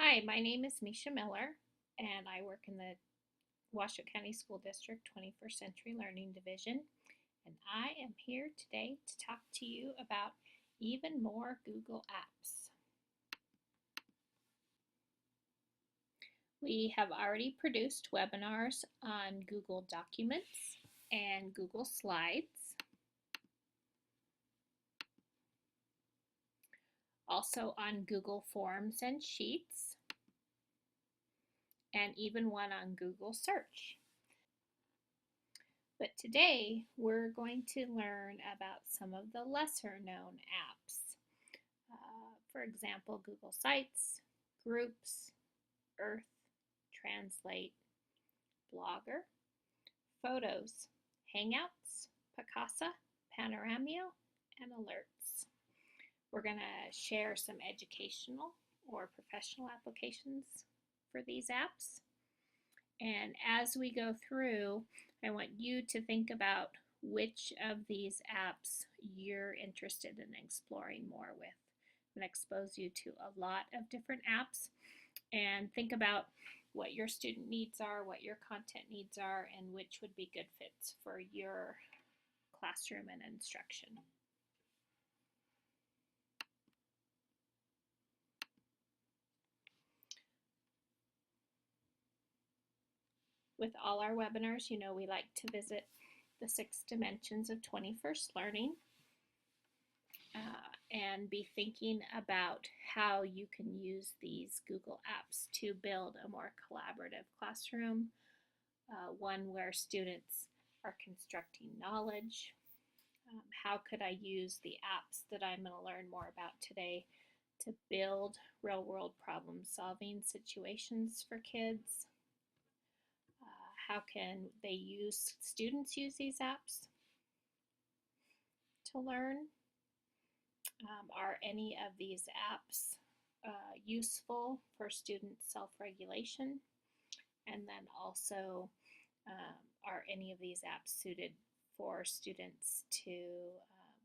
Hi, my name is Misha Miller, and I work in the Washoe County School District 21st Century Learning Division. And I am here today to talk to you about even more Google Apps. We have already produced webinars on Google Documents and Google Slides. Also on Google Forms and Sheets, and even one on Google Search. But today we're going to learn about some of the lesser known apps. For example, Google Sites, Groups, Earth, Translate, Blogger, Photos, Hangouts, Picasa, Panoramio, and Alerts. We're going to share some educational or professional applications for these apps. And as we go through, I want you to think about which of these apps you're interested in exploring more with. I'm going to expose you to a lot of different apps and think about what your student needs are, what your content needs are, and which would be good fits for your classroom and instruction. With all our webinars, you know we like to visit the 6 dimensions of 21st learning and be thinking about how you can use these Google apps to build a more collaborative classroom, one where students are constructing knowledge. How could I use the apps that I'm going to learn more about today to build real-world problem-solving situations for kids? How can students use these apps to learn? Are any of these apps useful for student self-regulation? And then also, are any of these apps suited for students to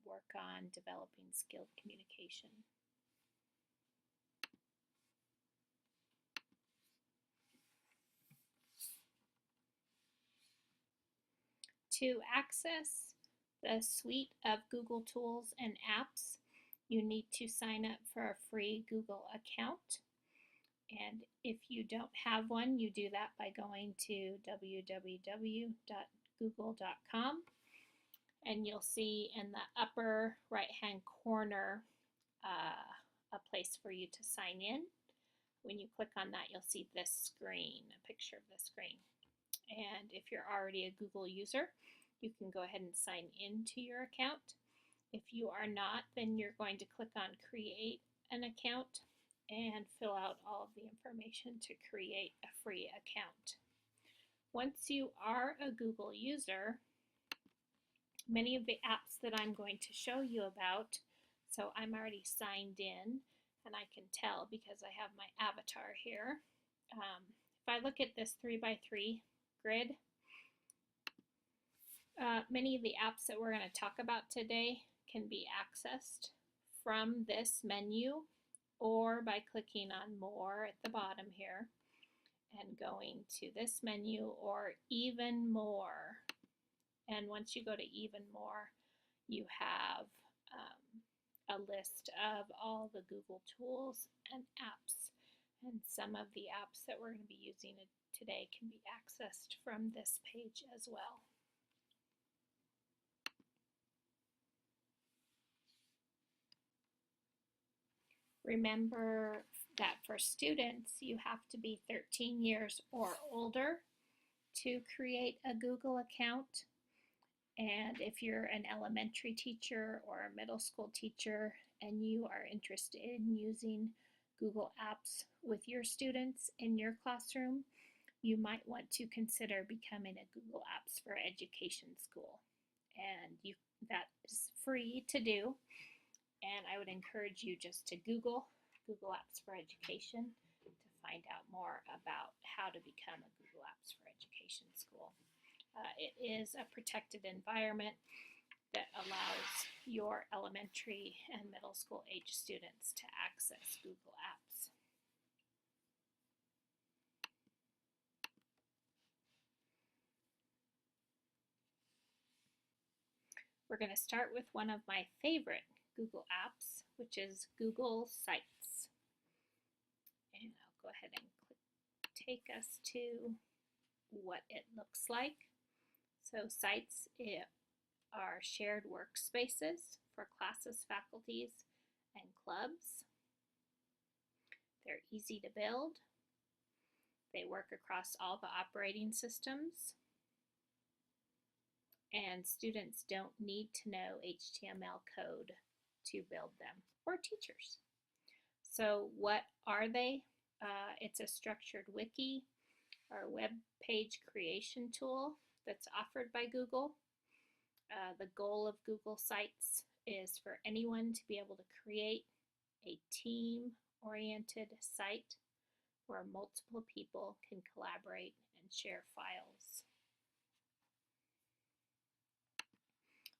work on developing skilled communication? To access the suite of Google tools and apps, you need to sign up for a free Google account. And if you don't have one, you do that by going to www.google.com, and you'll see in the upper right-hand corner a place for you to sign in. When you click on that, you'll see this screen, a picture of the screen. And if you're already a Google user, you can go ahead and sign into your account. If you are not, then you're going to click on Create an Account and fill out all of the information to create a free account. Once you are a Google user, many of the apps that I'm going to show you about, so I'm already signed in, and I can tell because I have my avatar here. If I look at this 3x3 grid, many of the apps that we're going to talk about today can be accessed from this menu or by clicking on More at the bottom here and going to this menu or Even More. And once you go to Even More, you have a list of all the Google tools and apps. And some of the apps that we're going to be using today can be accessed from this page as well. Remember that for students, you have to be 13 years or older to create a Google account. And if you're an elementary teacher or a middle school teacher and you are interested in using Google Apps with your students in your classroom, you might want to consider becoming a Google Apps for Education school. And that is free to do. And I would encourage you just to Google Apps for Education to find out more about how to become a Google Apps for Education school. It is a protected environment that allows your elementary and middle school age students to access Google Apps. We're going to start with one of my favorite Google apps, which is Google Sites. And I'll go ahead and take us to what it looks like. So Sites are shared workspaces for classes, faculties, and clubs. They're easy to build. They work across all the operating systems. And students don't need to know HTML code to build them, or teachers. So what are they? It's a structured wiki or web page creation tool that's offered by Google. The goal of Google Sites is for anyone to be able to create a team-oriented site where multiple people can collaborate and share files.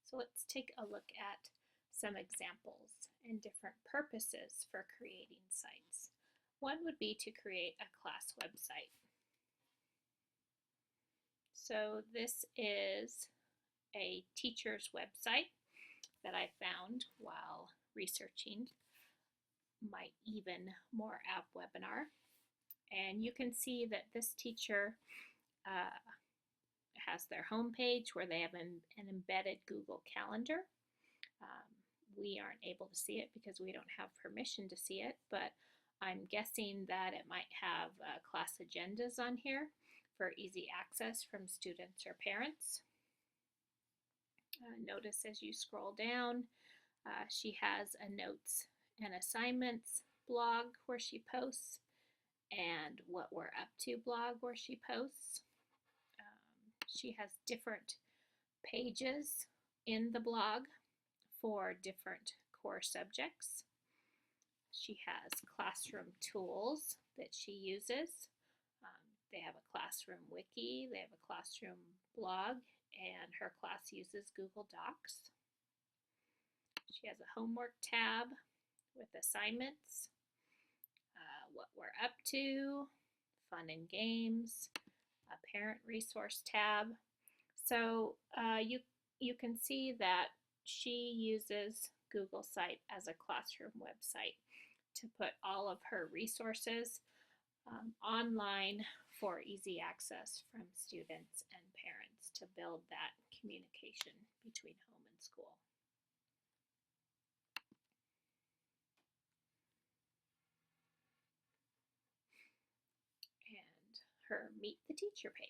So let's take a look at some examples and different purposes for creating sites. One would be to create a class website. So this is a teacher's website that I found while researching my Even More app webinar. And you can see that this teacher has their home page where they have an embedded Google Calendar. We aren't able to see it because we don't have permission to see it, but I'm guessing that it might have class agendas on here for easy access from students or parents. Notice as you scroll down, she has a notes and assignments blog where she posts, and what we're up to blog where she posts. She has different pages in the blog for different core subjects. She has classroom tools that she uses. They have a classroom wiki, they have a classroom blog, and her class uses Google Docs. She has a homework tab with assignments, what we're up to, fun and games, a parent resource tab. So you can see that she uses Google Site as a classroom website to put all of her resources online for easy access from students and parents to build that communication between home and school. And her Meet the Teacher page.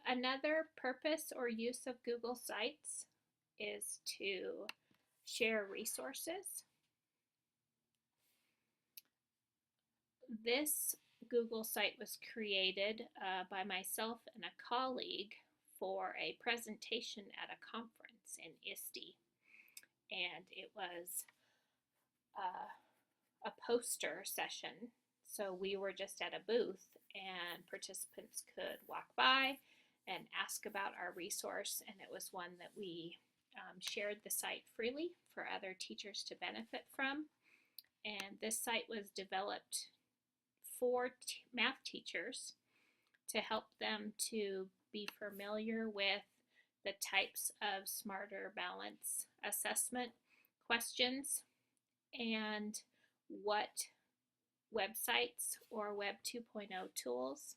Another purpose or use of Google Sites is to share resources. This Google site was created by myself and a colleague for a presentation at a conference in ISTE, and it was a poster session. So we were just at a booth and participants could walk by and ask about our resource, and it was one that we shared the site freely for other teachers to benefit from. And this site was developed for math teachers to help them to be familiar with the types of smarter balance assessment questions and what websites or Web 2.0 tools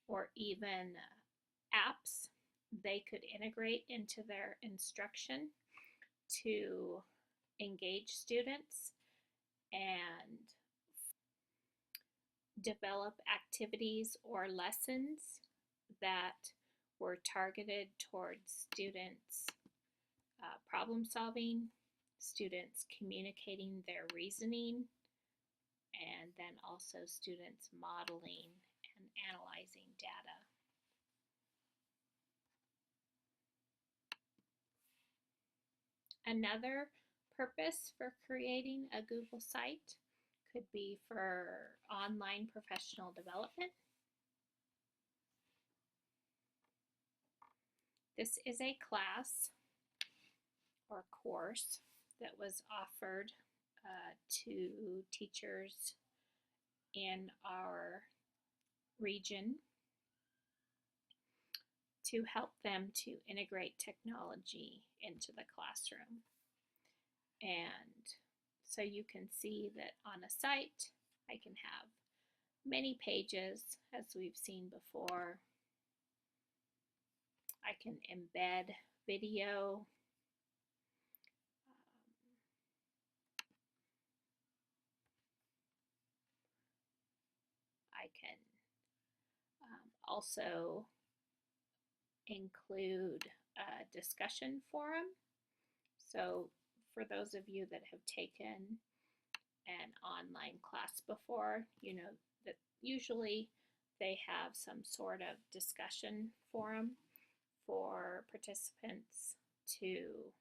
or even apps they could integrate into their instruction to engage students and develop activities or lessons that were targeted towards students' problem solving, students communicating their reasoning, and then also students modeling and analyzing data. Another purpose for creating a Google site could be for online professional development. This is a class or course that was offered to teachers in our region to help them to integrate technology into the classroom. And so you can see that on a site, I can have many pages, as we've seen before. I can embed video. I can also include a discussion forum. So for those of you that have taken an online class before, you know that usually they have some sort of discussion forum for participants to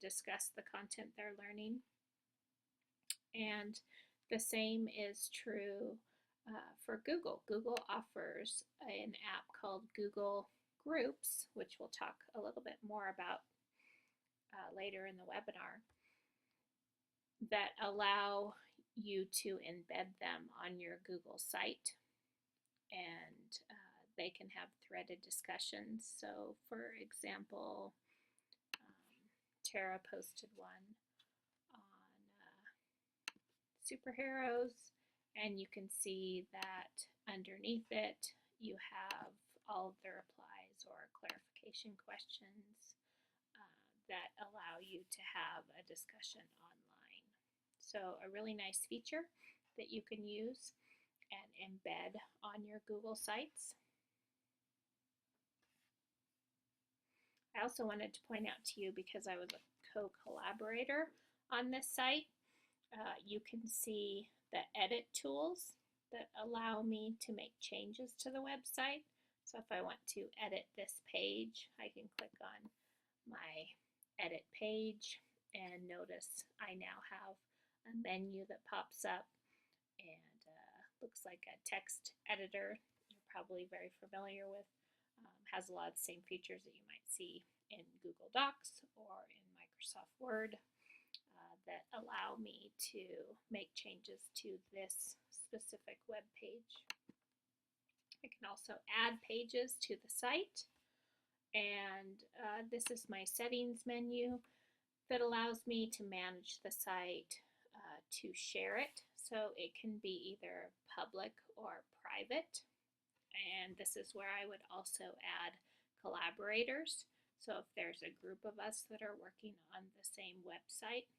discuss the content they're learning. And the same is true for Google. Google offers an app called Google Groups, which we'll talk a little bit more about later in the webinar, that allow you to embed them on your Google site, and they can have threaded discussions. So for example, Tara posted one on superheroes, and you can see that underneath it you have all of the replies or clarification questions that allow you to have a discussion online. So a really nice feature that you can use and embed on your Google sites. I also wanted to point out to you, because I was a co-collaborator on this site, you can see the edit tools that allow me to make changes to the website. So if I want to edit this page, I can click on my edit page, and notice I now have a menu that pops up and looks like a text editor you're probably very familiar with. Has a lot of the same features that you might see in Google Docs or in Microsoft Word that allow me to make changes to this specific web page. I can also add pages to the site, and this is my settings menu that allows me to manage the site, to share it. So it can be either public or private, and this is where I would also add collaborators. So if there's a group of us that are working on the same website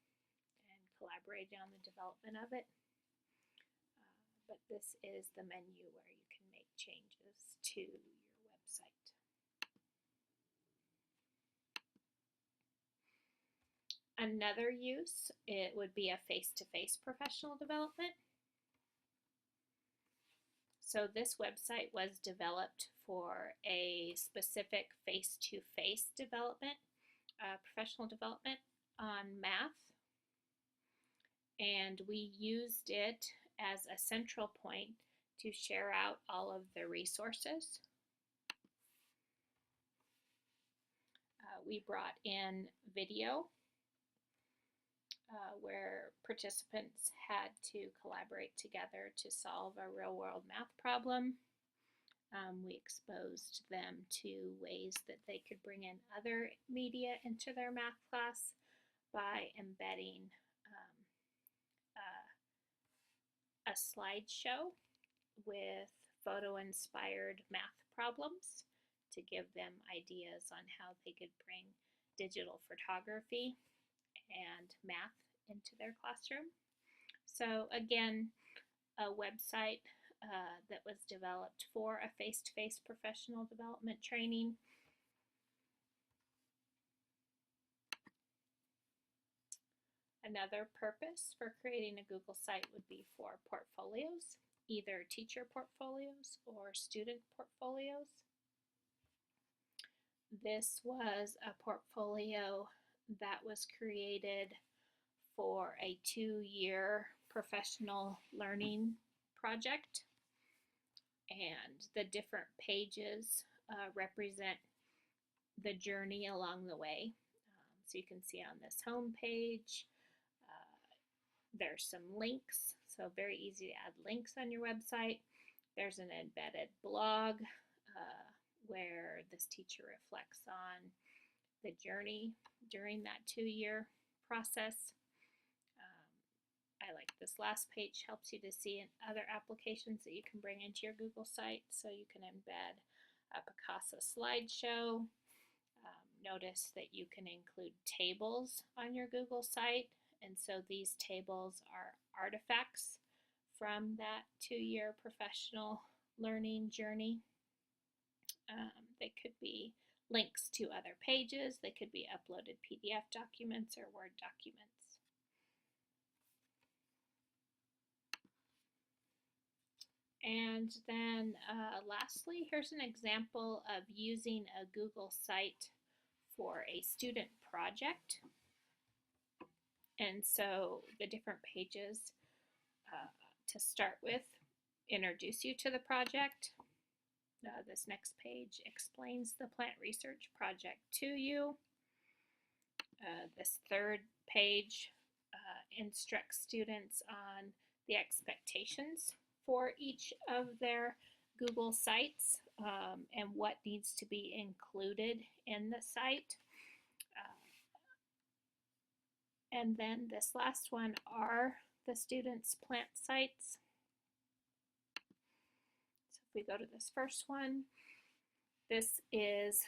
and collaborating on the development of it, but this is the menu where you can make changes to your website. Another use, it would be a face-to-face professional development. So this website was developed for a specific face-to-face development, professional development on math, and we used it as a central point to share out all of the resources. We brought in video where participants had to collaborate together to solve a real-world math problem. We exposed them to ways that they could bring in other media into their math class by embedding a slideshow with photo-inspired math problems to give them ideas on how they could bring digital photography and math into their classroom. So again, a website that was developed for a face-to-face professional development training. Another purpose for creating a Google site would be for portfolios, either teacher portfolios or student portfolios. This was a portfolio that was created for a 2-year professional learning project, and the different pages represent the journey along the way. So you can see on this home page, there's some links, so very easy to add links on your website. There's an embedded blog where this teacher reflects on the journey during that 2-year process. I like this last page, helps you to see other applications that you can bring into your Google site. So you can embed a Picasa slideshow. Notice that you can include tables on your Google site, and so these tables are artifacts from that 2-year professional learning journey. They could be links to other pages, they could be uploaded PDF documents or Word documents. And then lastly, here's an example of using a Google site for a student project. And so the different pages to start with introduce you to the project. This next page explains the plant research project to you. This third page instructs students on the expectations for each of their Google sites and what needs to be included in the site. And then this last one are the students' plant sites. So if we go to this first one, this is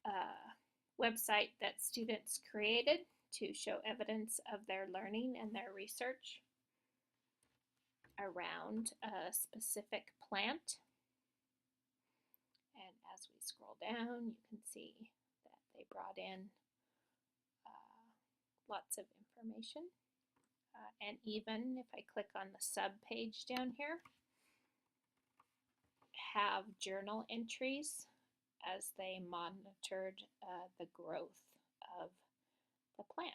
a website that students created to show evidence of their learning and their research around a specific plant. And as we scroll down, you can see that they brought in lots of information. And even if I click on the sub page down here, have journal entries as they monitored the growth of the plant.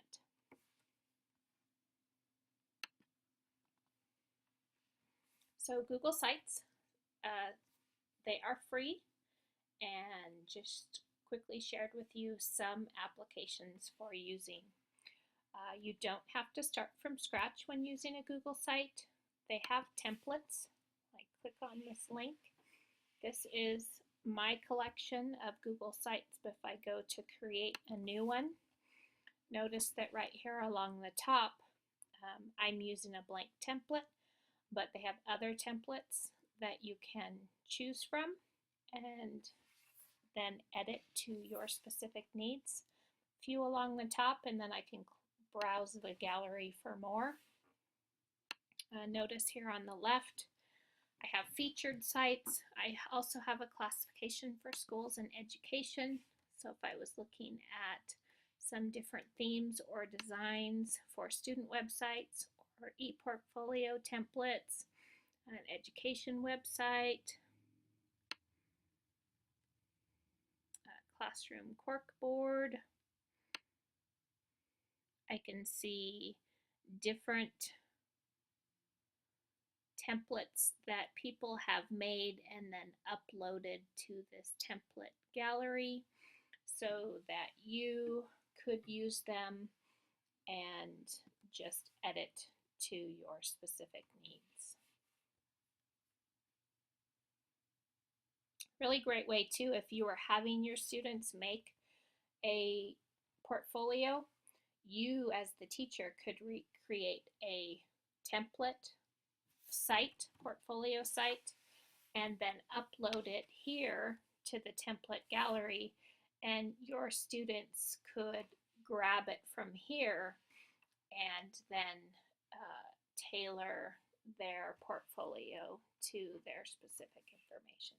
So Google Sites, they are free, and just quickly shared with you some applications for using. You don't have to start from scratch when using a Google site. They have templates. Like, click on this link. This is my collection of Google sites, but if I go to create a new one, notice that right here along the top, I'm using a blank template, but they have other templates that you can choose from and then edit to your specific needs. Few along the top, and then I can browse the gallery for more. Notice here on the left, I have featured sites. I also have a classification for schools and education. So if I was looking at some different themes or designs for student websites or e-portfolio templates, an education website, a classroom corkboard, I can see different templates that people have made and then uploaded to this template gallery so that you could use them and just edit to your specific needs. Really great way too, if you are having your students make a portfolio, you as the teacher could create a template site, portfolio site, and then upload it here to the template gallery, and your students could grab it from here and then tailor their portfolio to their specific information.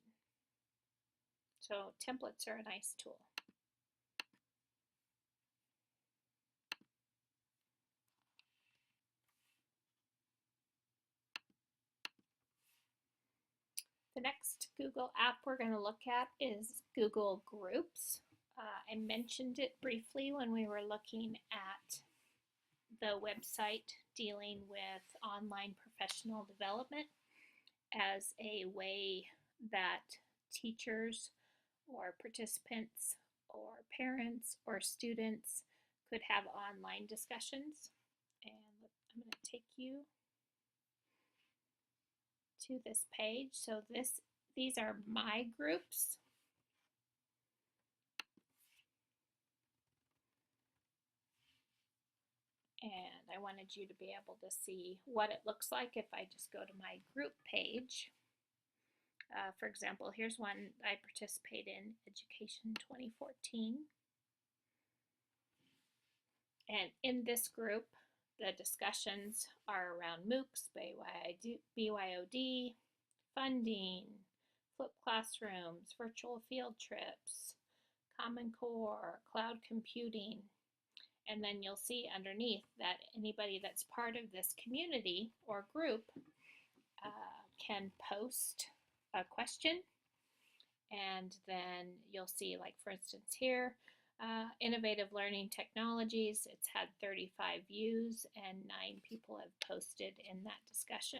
So templates are a nice tool. The next Google app we're going to look at is Google Groups. I mentioned it briefly when we were looking at the website dealing with online professional development as a way that teachers or participants or parents or students could have online discussions. And I'm going to take you to this page. So these are my groups. I wanted you to be able to see what it looks like if I just go to my group page. For example, here's one I participate in, Education 2014. And in this group, the discussions are around MOOCs, BYOD, funding, flipped classrooms, virtual field trips, Common Core, cloud computing. And then you'll see underneath that anybody that's part of this community or group can post a question. And then you'll see, like for instance here, innovative learning technologies. It's had 35 views and 9 people have posted in that discussion.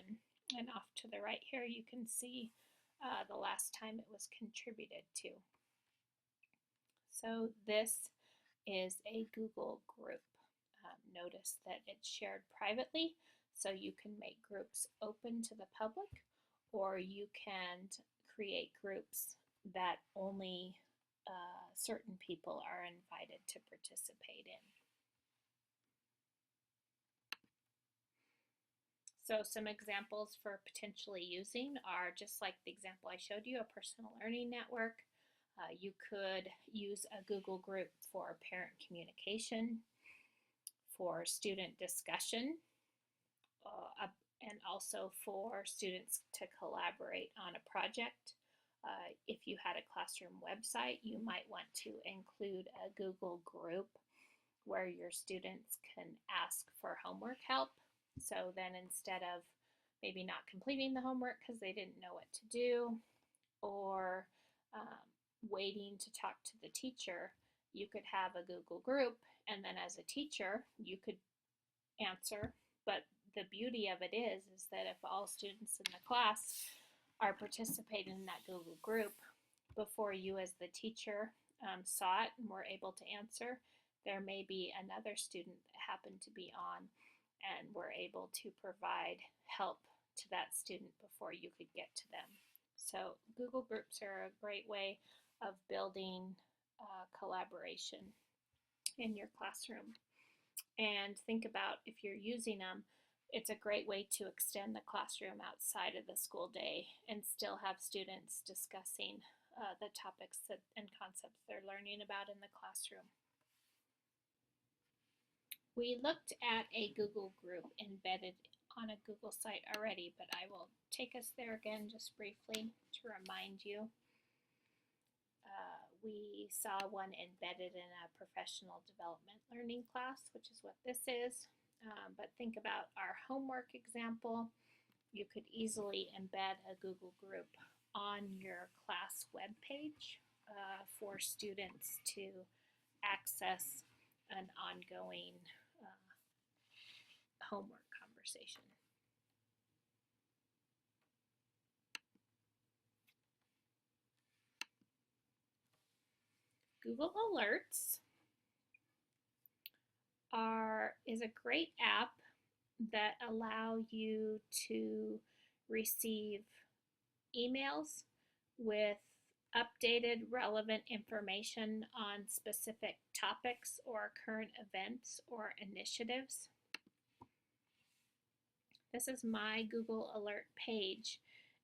And off to the right here, you can see the last time it was contributed to. So this is a Google group. Notice that it's shared privately, so you can make groups open to the public, or you can create groups that only certain people are invited to participate in. So some examples for potentially using are just like the example I showed you, a personal learning network. You could use a Google group for parent communication, for student discussion, and also for students to collaborate on a project. If you had a classroom website, you might want to include a Google group where your students can ask for homework help. So then instead of maybe not completing the homework because they didn't know what to do, or waiting to talk to the teacher, you could have a Google group, and then as a teacher you could answer. But the beauty of it is that if all students in the class are participating in that Google group before you as the teacher saw it and were able to answer, there may be another student that happened to be on and were able to provide help to that student before you could get to them. So Google Groups are a great way of building collaboration in your classroom. And think about if you're using them, it's a great way to extend the classroom outside of the school day and still have students discussing the topics and concepts they're learning about in the classroom. We looked at a Google group embedded on a Google site already, but I will take us there again just briefly to remind you. We saw one embedded in a professional development learning class, which is what this is. But think about our homework example. You could easily embed a Google group on your class webpage for students to access an ongoing homework conversation. Google Alerts is a great app that allow you to receive emails with updated relevant information on specific topics or current events or initiatives. This is my Google Alert page,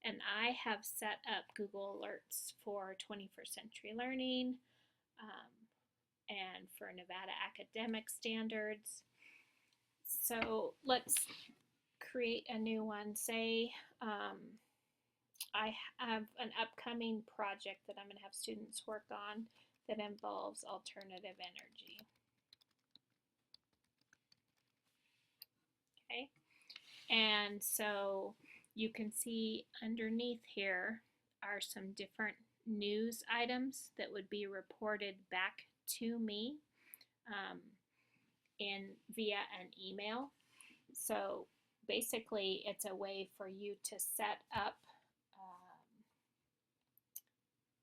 and I have set up Google Alerts for 21st Century Learning and for Nevada academic standards. So let's create a new one. Say I have an upcoming project that I'm going to have students work on that involves alternative energy. Okay, and so you can see underneath here are some different news items that would be reported back to me via an email. So basically it's a way for you to set up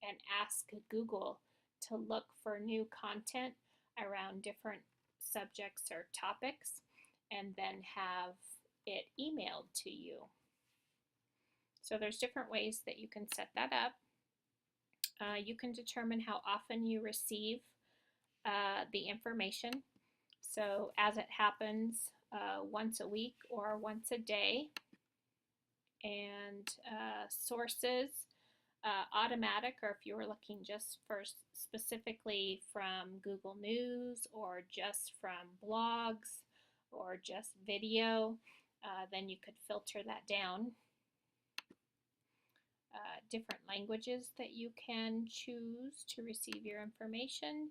and ask Google to look for new content around different subjects or topics and then have it emailed to you. So there's different ways that you can set that up. You can determine how often you receive the information. So as it happens, once a week or once a day. And sources, automatic, or if you were looking just for specifically from Google News or just from blogs or just video, then you could filter that down. Different languages that you can choose to receive your information.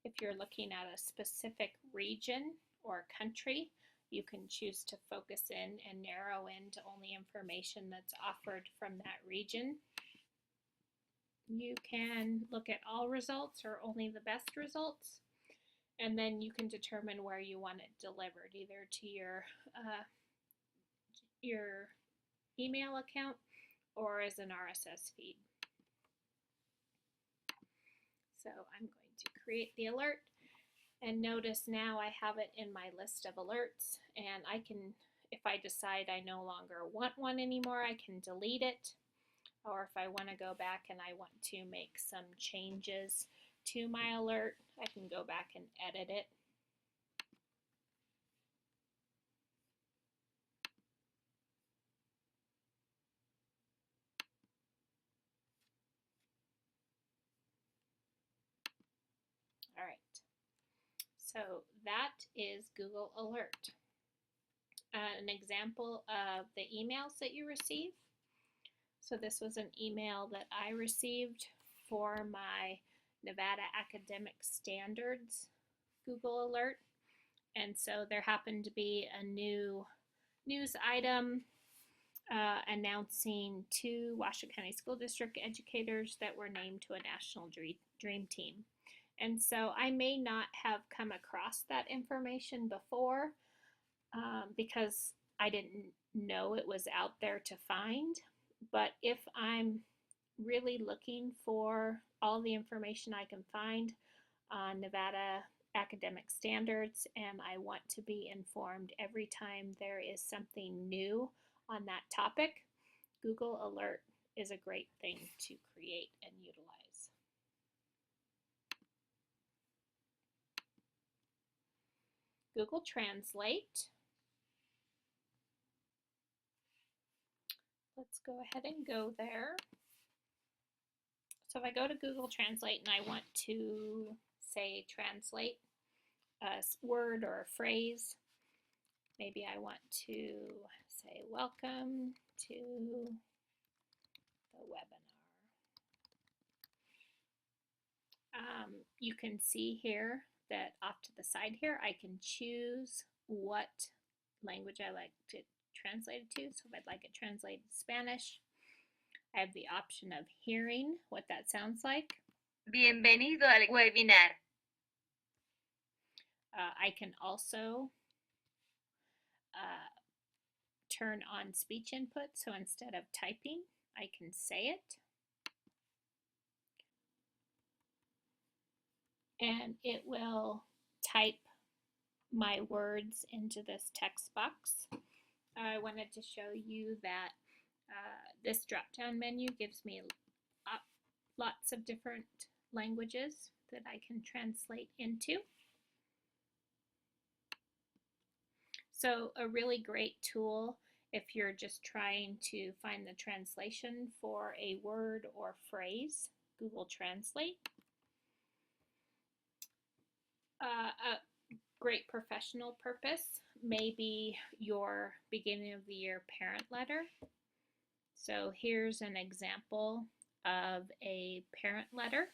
If you're looking at a specific region or country, you can choose to focus in and narrow in to only information that's offered from that region. You can look at all results or only the best results, and then you can determine where you want it delivered, either to your email account or as an RSS feed. So I'm going to create the alert, and notice now I have it in my list of alerts, and I can, if I decide I no longer want one anymore, I can delete it, or if I want to go back and I want to make some changes to my alert, I can go back and edit it. All right, so that is Google Alert. An example of the emails that you receive. So this was an email that I received for my Nevada Academic Standards Google Alert. And so there happened to be a new news item announcing 2 Washoe County School District educators that were named to a national dream team. And so I may not have come across that information before because I didn't know it was out there to find. But if I'm really looking for all the information I can find on Nevada academic standards, and I want to be informed every time there is something new on that topic, Google Alert is a great thing to create and utilize. Google Translate. Let's go ahead and go there. So if I go to Google Translate and I want to, say, translate a word or a phrase, maybe I want to say, welcome to the webinar. You can see here that off to the side here, I can choose what language I like to translate it to. So if I'd like it translated to Spanish, I have the option of hearing what that sounds like. Bienvenido al webinar. I can also turn on speech input, so instead of typing, I can say it. And it will type my words into this text box. I wanted to show you that this drop-down menu gives me lots of different languages that I can translate into. So a really great tool if you're just trying to find the translation for a word or phrase, Google Translate. A great professional purpose may be your beginning of the year parent letter. So here's an example of a parent letter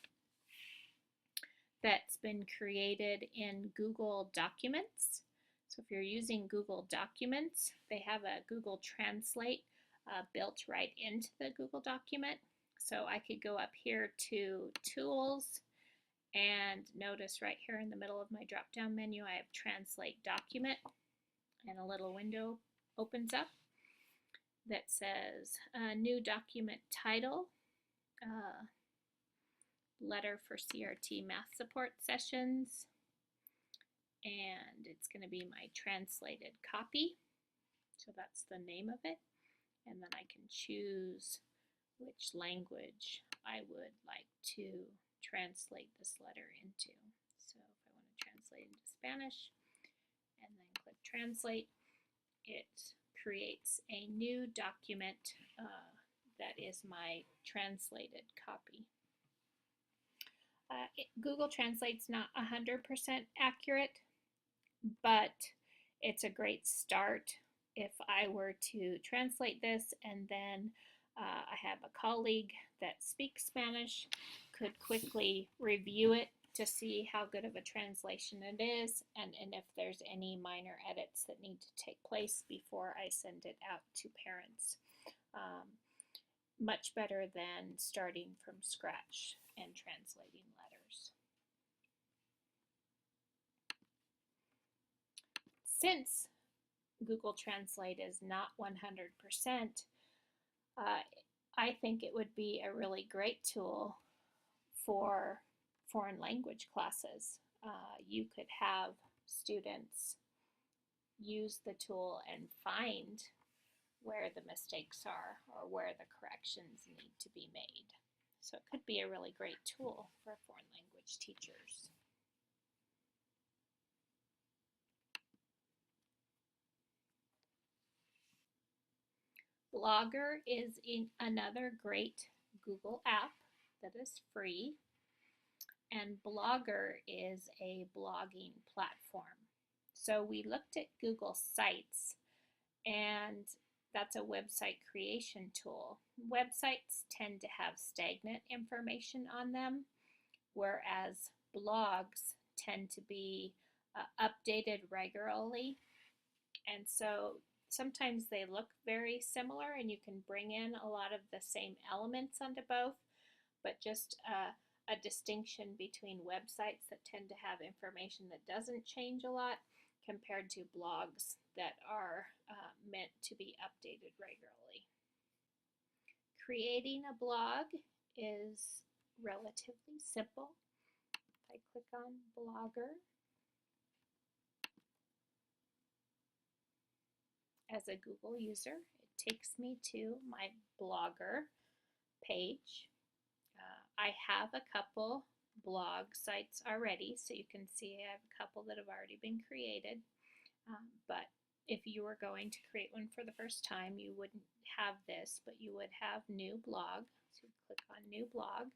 that's been created in Google Documents. So if you're using Google Documents, they have a Google Translate built right into the Google document. So I could go up here to Tools, and notice right here in the middle of my drop-down menu, I have Translate Document, and a little window opens up that says New Document Title, Letter for CRT Math Support Sessions, and it's going to be my translated copy. So that's the name of it, and then I can choose which language I would like to translate this letter into. So if I want to translate into Spanish, and then click translate, it creates a new document that is my translated copy. Google Translate's not 100% accurate, but it's a great start. If I were to translate this and then I have a colleague that speaks Spanish, could quickly review it to see how good of a translation it is, and if there's any minor edits that need to take place before I send it out to parents. Much better than starting from scratch and translating letters. Since Google Translate is not 100%, I think it would be a really great tool for foreign language classes. You could have students use the tool and find where the mistakes are or where the corrections need to be made. So it could be a really great tool for foreign language teachers. Blogger is another great Google app that is free, and Blogger is a blogging platform. So we looked at Google Sites, and that's a website creation tool. Websites tend to have stagnant information on them, whereas blogs tend to be updated regularly. And so sometimes they look very similar and you can bring in a lot of the same elements onto both, but just a distinction between websites that tend to have information that doesn't change a lot compared to blogs that are meant to be updated regularly. Creating a blog is relatively simple. If I click on Blogger, as a Google user, it takes me to my Blogger page. I have a couple blog sites already, so you can see I have a couple that have already been created. But if you were going to create one for the first time, you wouldn't have this, but you would have new blog. So you click on new blog,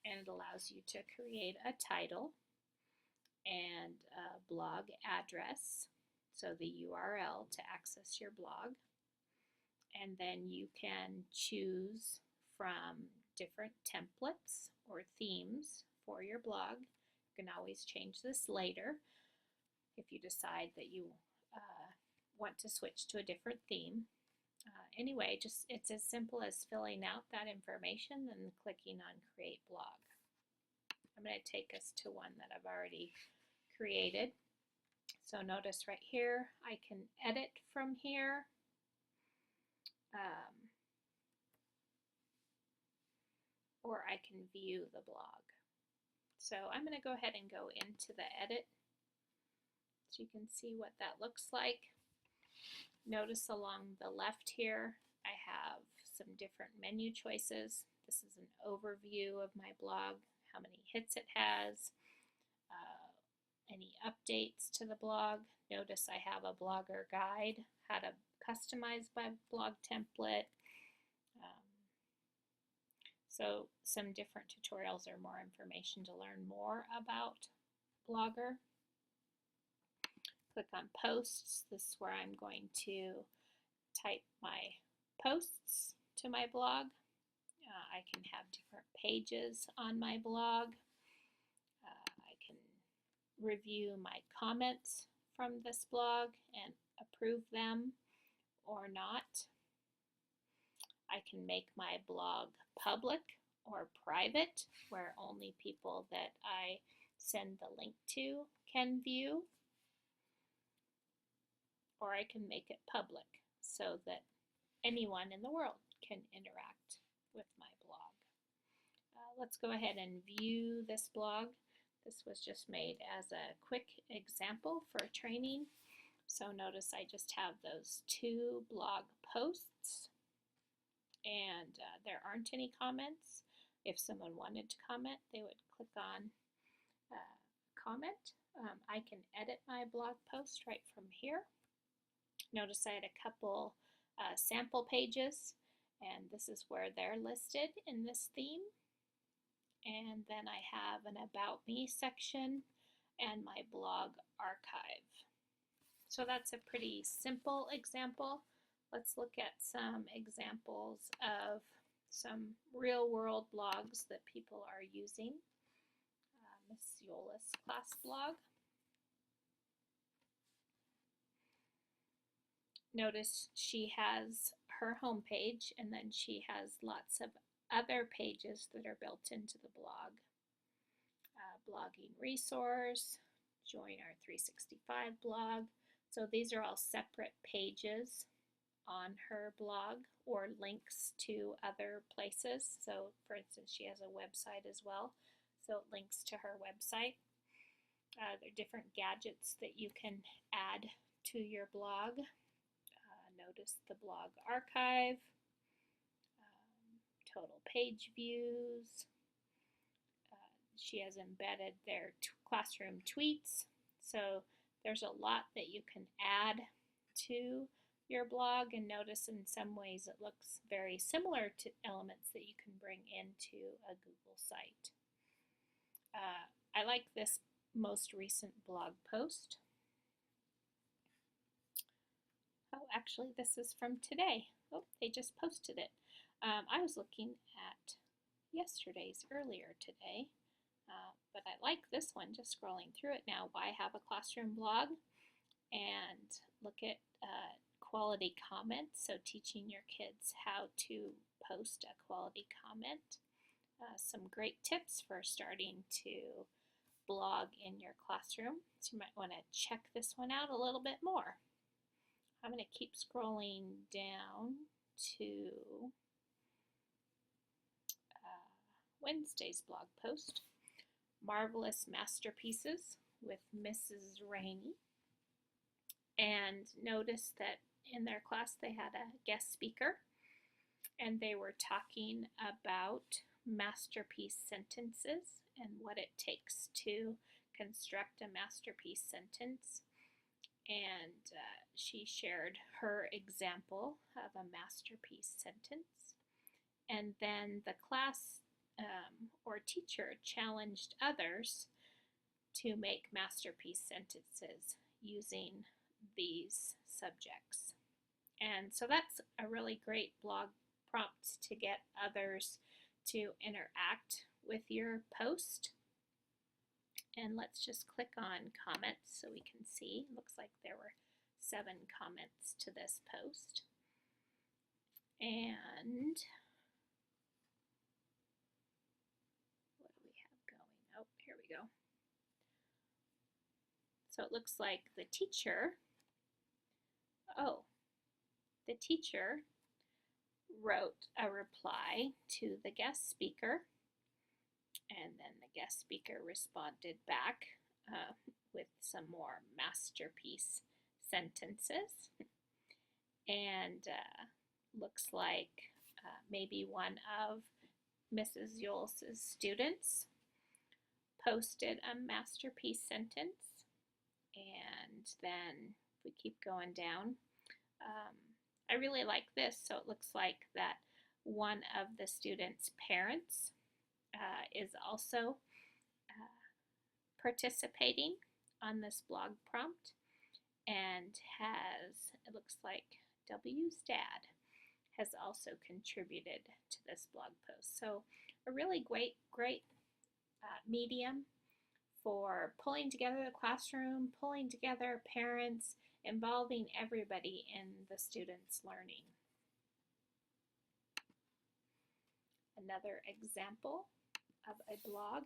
and it allows you to create a title and a blog address, so the URL to access your blog. And then you can choose from different templates or themes for your blog. You can always change this later if you decide that you want to switch to a different theme. Anyway, it's as simple as filling out that information and clicking on Create Blog. I'm going to take us to one that I've already created. So notice right here, I can edit from here. Or I can view the blog. So I'm going to go ahead and go into the edit so you can see what that looks like. Notice along the left here I have some different menu choices. This is an overview of my blog, how many hits it has, any updates to the blog. Notice I have a blogger guide, how to customize my blog template. So some different tutorials or more information to learn more about Blogger. Click on Posts. This is where I'm going to type my posts to my blog. I can have different pages on my blog. I can review my comments from this blog and approve them or not. I can make my blog public or private, where only people that I send the link to can view. Or I can make it public so that anyone in the world can interact with my blog. Let's go ahead and view this blog. This was just made as a quick example for training. So notice I just have those 2 blog posts, and there aren't any comments. If someone wanted to comment, they would click on comment I can edit my blog post right from here. Notice I had a couple sample pages, and this is where they're listed in this theme. And then I have an About Me section and my blog archive. So that's a pretty simple example. Let's look at some examples of some real world blogs that people are using. Miss Yola's class blog. Notice she has her home page, and then she has lots of other pages that are built into the blog. Blogging resource, join our 365 blog. So these are all separate pages on her blog or links to other places. So for instance, she has a website as well. So it links to her website. There are different gadgets that you can add to your blog. Notice the blog archive, total page views. She has embedded their classroom tweets. So there's a lot that you can add to your blog, and notice in some ways it looks very similar to elements that you can bring into a Google site. I like this most recent blog post. Oh, actually, this is from today. Oh, they just posted it. I was looking at yesterday's earlier today, but I like this one, just scrolling through it now. Why have a classroom blog? And look at quality comments, so teaching your kids how to post a quality comment. Some great tips for starting to blog in your classroom. So you might want to check this one out a little bit more. I'm going to keep scrolling down to Wednesday's blog post, Marvelous Masterpieces with Mrs. Rainey. And notice that in their class they had a guest speaker, and they were talking about masterpiece sentences and what it takes to construct a masterpiece sentence. And she shared her example of a masterpiece sentence. And then the class or teacher challenged others to make masterpiece sentences using these subjects. And so that's a really great blog prompt to get others to interact with your post. And let's just click on comments so we can see. It looks like there were 7 comments to this post. And what do we have going? Oh, here we go. So it looks like the teacher wrote a reply to the guest speaker, and then the guest speaker responded back with some more masterpiece sentences. And looks like maybe one of Mrs. Yoles's students posted a masterpiece sentence. And then if we keep going down, I really like this. So it looks like that one of the students' parents is also participating on this blog prompt, and it looks like W's dad has also contributed to this blog post. So a really great medium for pulling together the classroom, pulling together parents, involving everybody in the students' learning. Another example of a blog,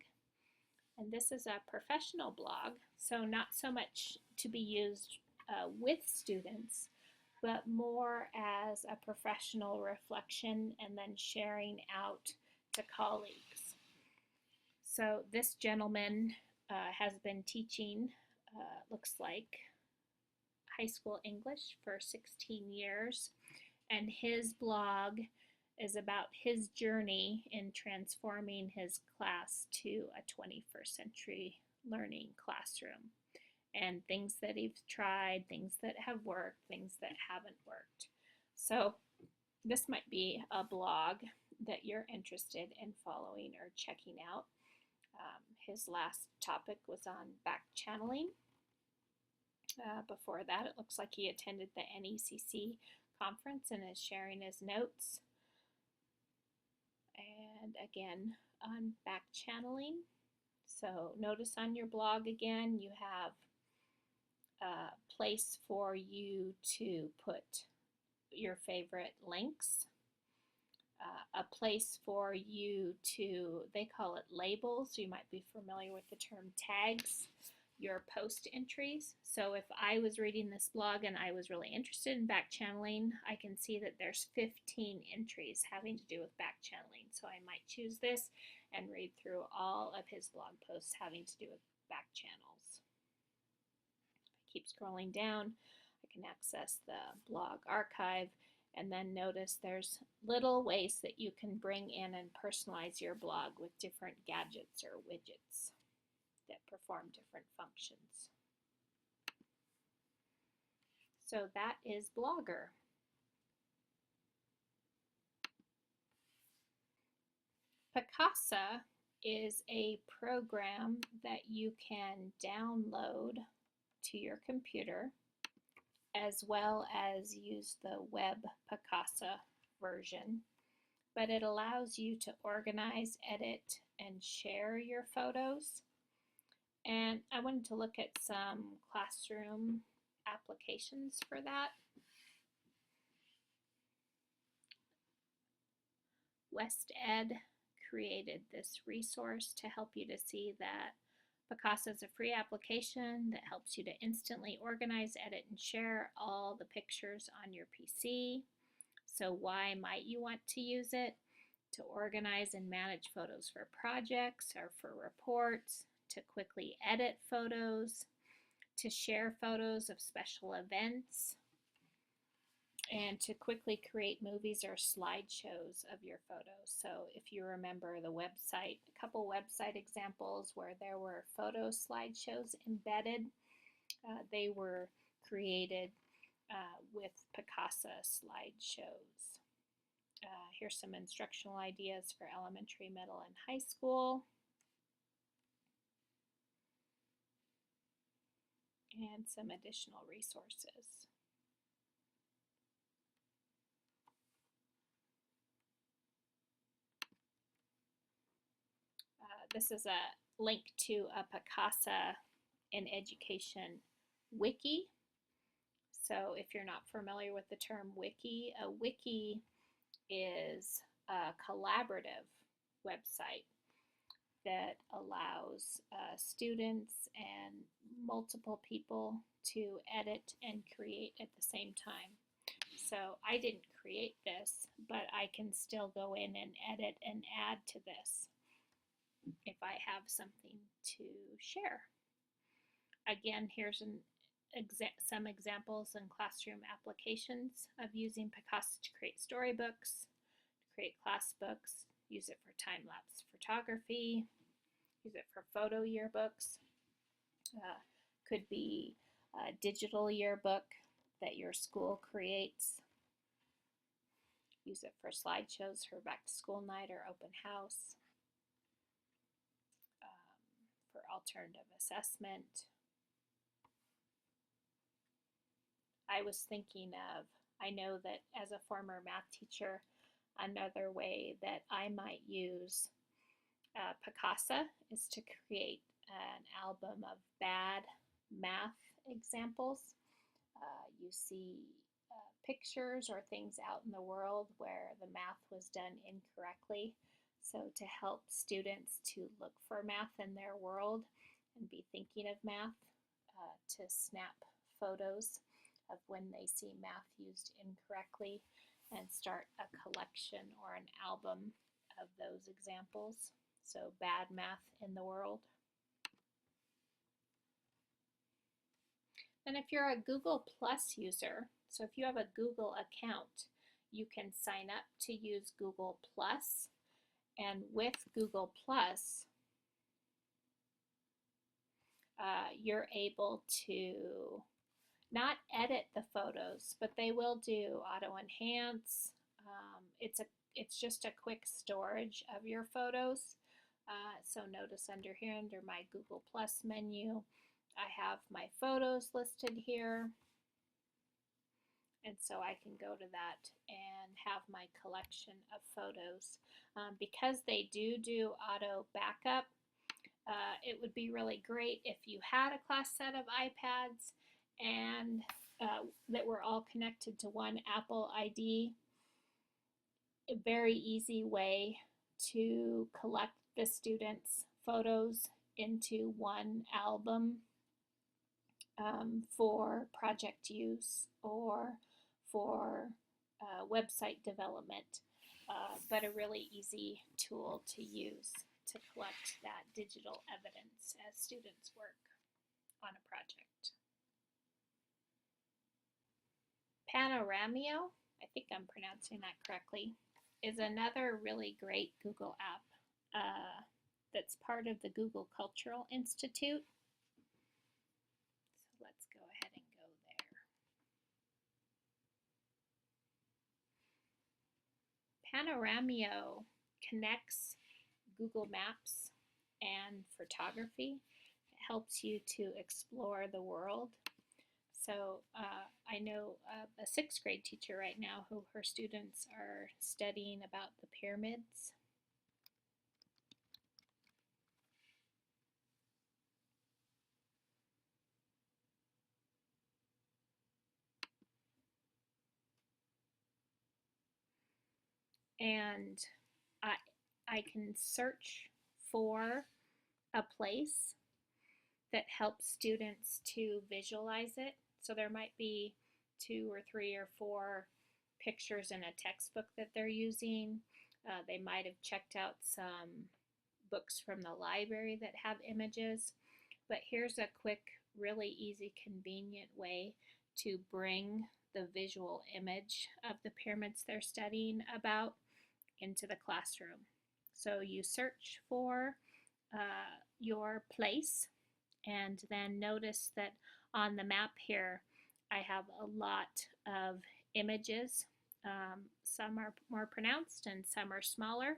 and this is a professional blog, so not so much to be used with students, but more as a professional reflection and then sharing out to colleagues. So this gentleman has been teaching, looks like, high school English for 16 years, and his blog is about his journey in transforming his class to a 21st century learning classroom. and things that he's tried, things that have worked, things that haven't worked. So this might be a blog that you're interested in following or checking out. His last topic was on back channeling. Before that, it looks like he attended the NECC conference and is sharing his notes. And again, on back channeling. So notice on your blog again, you have a place for you to put your favorite links, a place for you to, they call it labels. You might be familiar with the term tags, your post entries. So if I was reading this blog and I was really interested in back channeling, I can see that there's 15 entries having to do with back channeling. So I might choose this and read through all of his blog posts having to do with back channels. If I keep scrolling down, I can access the blog archive, and then notice there's little ways that you can bring in and personalize your blog with different gadgets or widgets that perform different functions. So that is Blogger. Picasa is a program that you can download to your computer, as well as use the web Picasa version, but it allows you to organize, edit, and share your photos. And I wanted to look at some classroom applications for that. West Ed created this resource to help you to see that Picasa is a free application that helps you to instantly organize, edit, and share all the pictures on your PC. So why might you want to use it? To organize and manage photos for projects or for reports, to quickly edit photos, to share photos of special events, and to quickly create movies or slideshows of your photos. So if you remember the website, a couple website examples where there were photo slideshows embedded, they were created with Picasa slideshows. Here's some instructional ideas for elementary, middle, and high school. And some additional resources. This is a link to a Picasa in Education Wiki. So if you're not familiar with the term wiki, a wiki is a collaborative website that allows students and multiple people to edit and create at the same time. So I didn't create this, but I can still go in and edit and add to this if I have something to share. Again, here's some examples and classroom applications of using Picasa to create storybooks, to create class books, use it for time-lapse photography, use it for photo yearbooks. Could be a digital yearbook that your school creates. Use it for slideshows for back-to-school night or open house. For alternative assessment. I was thinking of, I know that as a former math teacher, another way that I might use Picasa is to create an album of bad math examples. You see pictures or things out in the world where the math was done incorrectly. So to help students to look for math in their world and be thinking of math, to snap photos of when they see math used incorrectly and start a collection or an album of those examples. So bad math in the world. And if you're a Google Plus user, so if you have a Google account, you can sign up to use Google Plus. And with Google Plus, you're able to not edit the photos, but they will do auto enhance. It's just a quick storage of your photos. So notice under here, under my Google Plus menu, I have my photos listed here. And so I can go to that and have my collection of photos. Because they do auto backup, it would be really great if you had a class set of iPads and that were all connected to one Apple ID. A very easy way to collect the students' photos into one album for project use or for website development, but a really easy tool to use to collect that digital evidence as students work on a project. Panoramio, I think I'm pronouncing that correctly, is another really great Google app that's part of the Google Cultural Institute. So let's go ahead and go there. Panoramio connects Google Maps and photography. It helps you to explore the world. So I know a 6th grade teacher right now who her students are studying about the pyramids. And I can search for a place that helps students to visualize it. So there might be 2 or 3 or 4 pictures in a textbook that they're using. They might have checked out some books from the library that have images. But here's a quick, really easy, convenient way to bring the visual image of the pyramids they're studying about into the classroom. So you search for your place, and then notice that on the map here I have a lot of images. Some are more pronounced and some are smaller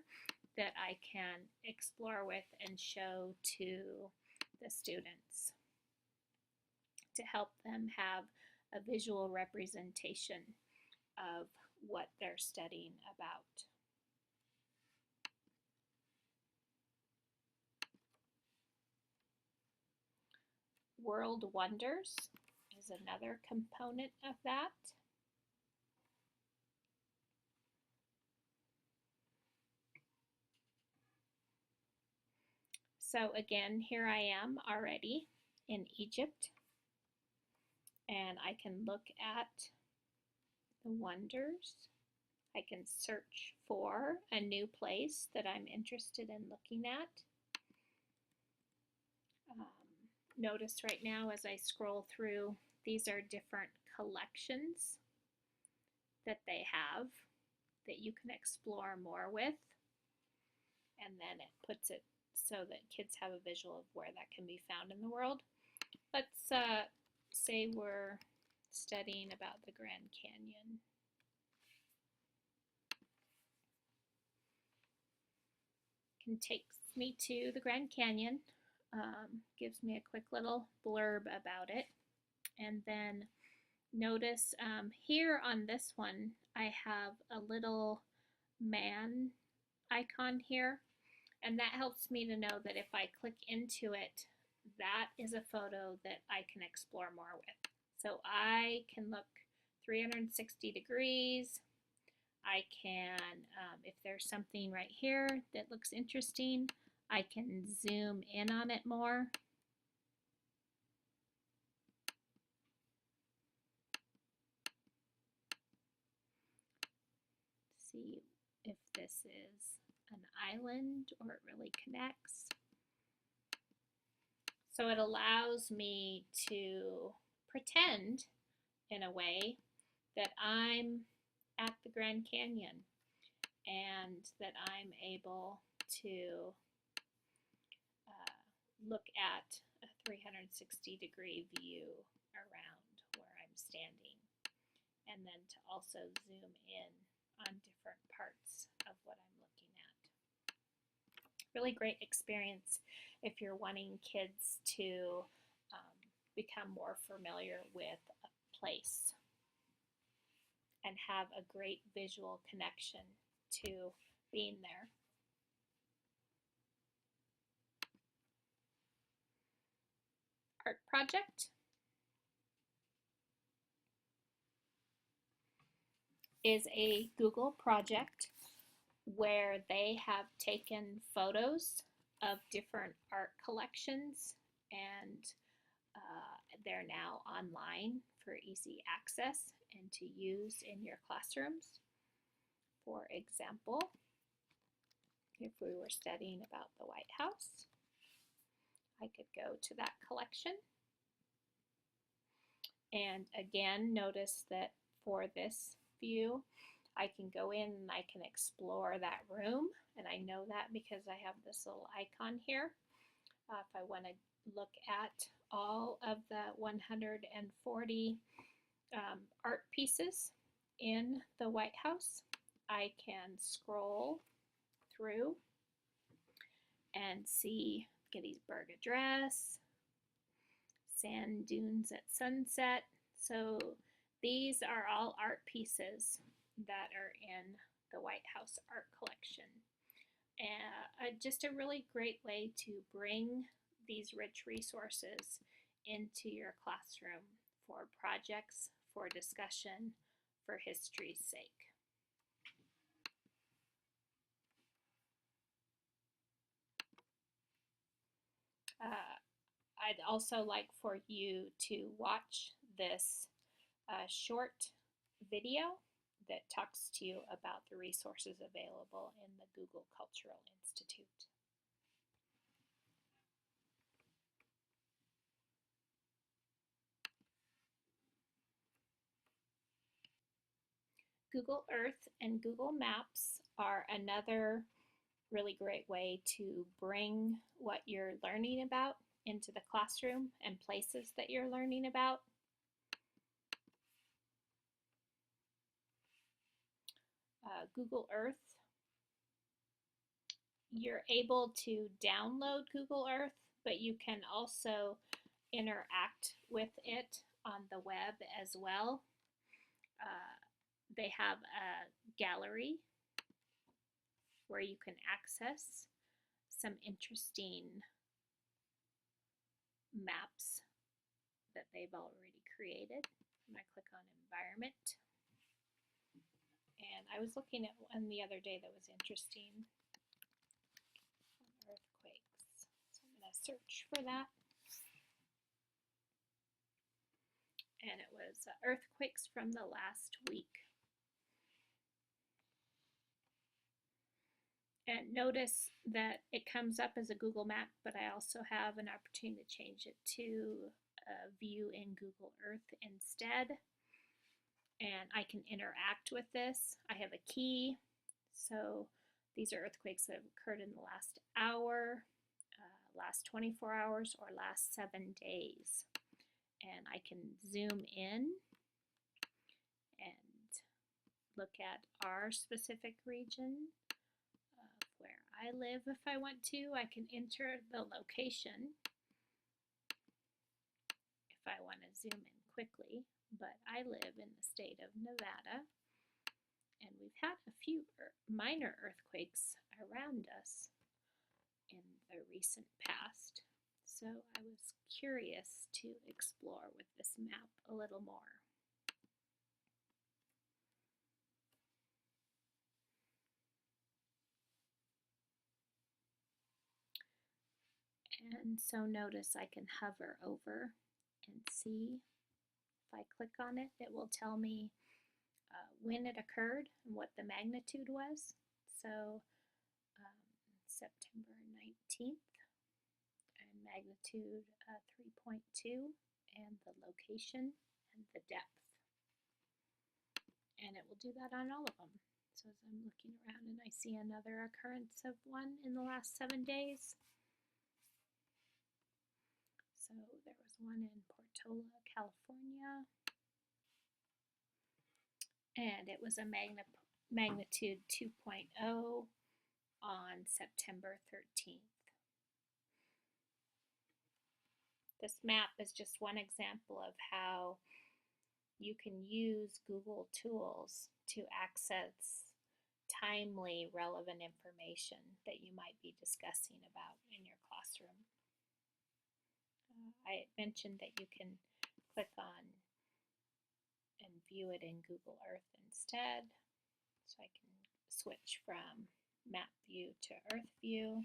that I can explore with and show to the students to help them have a visual representation of what they're studying about. World Wonders is another component of that. So again, here I am already in Egypt, and I can look at the wonders. I can search for a new place that I'm interested in looking at. Notice right now as I scroll through, these are different collections that they have that you can explore more with. And then it puts it so that kids have a visual of where that can be found in the world. Let's say we're studying about the Grand Canyon. It takes me to the Grand Canyon. Gives me a quick little blurb about it. And then notice here on this one, I have a little man icon here. And that helps me to know that if I click into it, that is a photo that I can explore more with. So I can look 360 degrees. I can, if there's something right here that looks interesting, I can zoom in on it more. See if this is an island or it really connects. So it allows me to pretend, in a way, that I'm at the Grand Canyon and that I'm able to look at a 360-degree view around where I'm standing, and then to also zoom in on different parts of what I'm looking at. Really great experience if you're wanting kids to become more familiar with a place and have a great visual connection to being there. Art project is a Google project where they have taken photos of different art collections, and they're now online for easy access and to use in your classrooms. For example, if we were studying about the White House, I could go to that collection. And again, notice that for this view, I can go in and I can explore that room, and I know that because I have this little icon here. If I want to look at all of the 140 art pieces in the White House, I can scroll through and see Gettysburg Address, sand dunes at sunset. So these are all art pieces that are in the White House art collection. And just a really great way to bring these rich resources into your classroom for projects, for discussion, for history's sake. I'd also like for you to watch this short video that talks to you about the resources available in the Google Cultural Institute. Google Earth and Google Maps are another really great way to bring what you're learning about into the classroom and places that you're learning about. Google Earth, you're able to download Google Earth, but you can also interact with it on the web as well. They have a gallery where you can access some interesting maps that they've already created. I'm going to click on environment. And I was looking at one the other day that was interesting on earthquakes. So I'm going to search for that. And it was earthquakes from the last week. And notice that it comes up as a Google map, but I also have an opportunity to change it to a view in Google Earth instead. And I can interact with this. I have a key. So these are earthquakes that have occurred in the last hour, last 24 hours, or last 7 days. And I can zoom in and look at our specific region of where I live if I want to. I can enter the location if I want to zoom in quickly. But I live in the state of Nevada, and we've had a few minor earthquakes around us in the recent past. So I was curious to explore with this map a little more. And so notice I can hover over and see. If I click on it, it will tell me when it occurred and what the magnitude was. So September 19th, and magnitude 3.2, and the location and the depth. And it will do that on all of them. So as I'm looking around and I see another occurrence of one in the last 7 days. So So there was one in Portola, California, and it was a magnitude 2.0 on September 13th. This map is just one example of how you can use Google tools to access timely, relevant information that you might be discussing about in your classroom. I mentioned that you can click on and view it in Google Earth instead. So I can switch from map view to Earth view.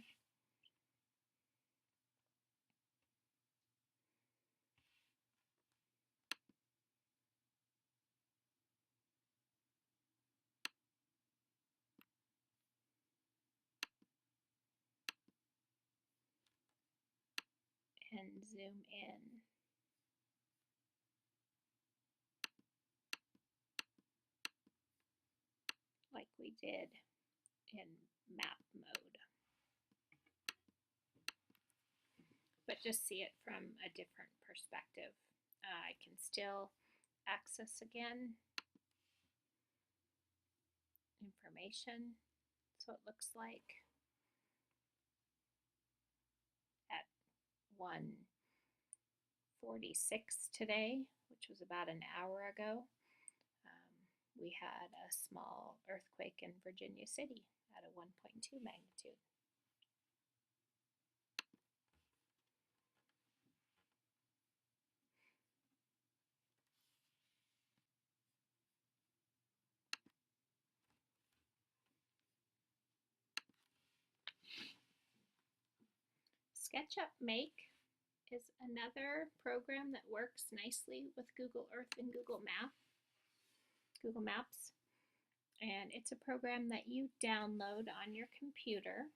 And zoom in. Like we did in map mode. But just see it from a different perspective. I can still access again information. So it looks like at 1:46 today, which was about an hour ago, we had a small earthquake in Virginia City at a 1.2 magnitude. SketchUp Make is another program that works nicely with Google Earth and Google Maps. And it's a program that you download on your computer.